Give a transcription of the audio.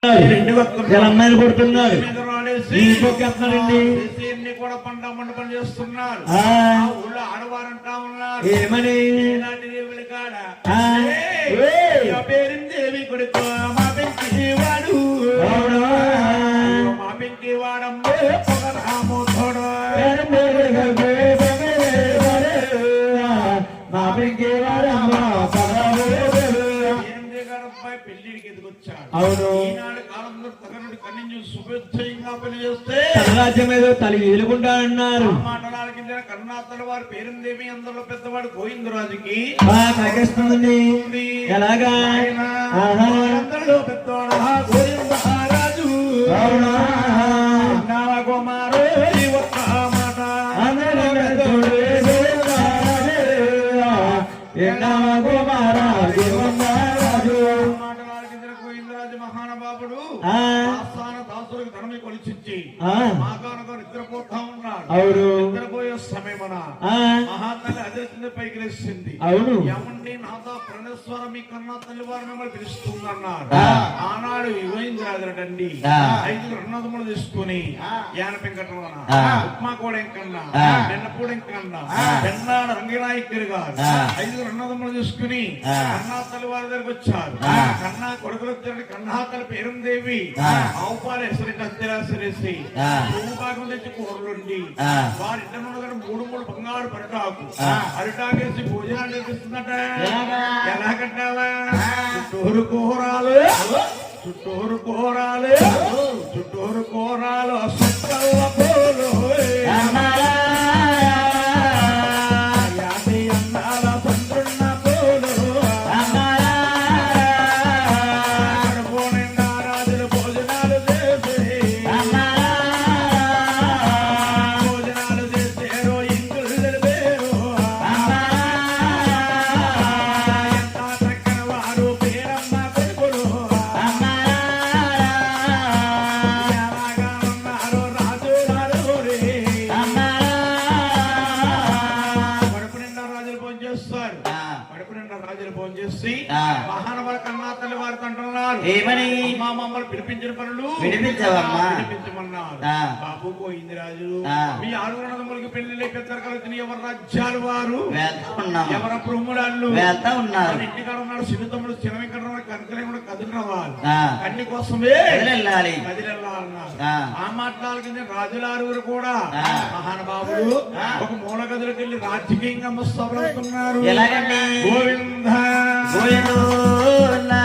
అమ్మాయిలు కొడుతున్నారు ఇంకొకేస్తున్నారండి కూడా పంట మండపం చేస్తున్నారు ఊళ్ళో ఆడవారంటా ఉన్నారు ఏమని ఇలాంటి దేవుడి కాడ పేరుందేవి కొడుకు మా పెంకి వాడు మా పెంకి వాడమ్మే పొగరాము తోడు మా పెంకి వాడమ్మ పెళ్లిడికి ఎదుకొచ్చాడు అవును ఈనాడు కాలంలో తగనుడి కన్ను శుభోదయంగా పెళ్లి చేస్తే రాజ్యం ఏదో తల్లి ఎలుగుంటా అన్నారు మాటలాల కింద కరుణాతల వారి పేరుందేమి అందులో పెద్దవాడు గోవిందరాజుకి తాగేస్తుందండి ఎలాగా అందరిలో పెద్దవాడు గోవిందరాజు కుమారు ఒక్క మాట మహానుభావుడు దాసులకు ధనమి కొలిచి మాకానతో నిద్రపోతా ఉన్నాడు అవును నిద్రపోయే సమయమున మహాతల్లి అదే పైకి లేచింది అవును యముణ్ణి నాతో ప్రణేశ్వర మీ కన్నా తల్లి వారు మిమ్మల్ని పిలుస్తుందన్నారు ఆనాడు గోవిందరాజుడండి 5 అన్నదమ్ములు తీసుకుని యాన పెంకటరమణ ఉప్మా కూడా ఇంకన్నా వెన్నపూడ ఇంకన్నా వెన్నాడ రంగనాయకుడు గారు 5 అన్నదమ్ములు తీసుకుని కన్నా తల్లి వారి దగ్గరకు వచ్చారు కన్నా కొడుకులు వచ్చారు కన్నా తల్లి పేరుందేవి ఆవు పాలు ఎసరికి అంతేసి భూభాగం తెచ్చి కూరలుండి వారి ఇంట్లో 3 బంగారు పరిటాకు అరిటాకేసి భోజనాలు నిర్మిస్తున్నట ఎలా కట్టావా చుట్టూరు కూరాలు చుట్టూరు కూరాలు చుట్టూరు కూరాలు సుక్కల్ల పూలు మహానవర కన్నా తల్లి వారితో అంటున్నారు ఏమని మా మమ్మల్ని పిలిపించిన పనులు వినిపించమన్నారు బాబు గోవిందరాజు మీ 6 అన్నదమ్ములకి పెళ్లి పెద్దలు ఎవరు రాజ్యాలు వారు ఎవర బ్రహ్ముడాళ్ళు ఇంటికాడ ఉన్నాడు చిన్న తమ్ముడు చిన్నక్కడ కనకలే కూడా కదిలినవారు కన్ని కోసమే కదిలెళ్ళాలన్నారు ఆ మాట్లాడుకునే రాజులారుగురు కూడా మహానుభావుడు ఒక మూల గదులకు వెళ్ళి రాజకీయంగా ముస్తబడుతున్నారు గోవింద గోవింద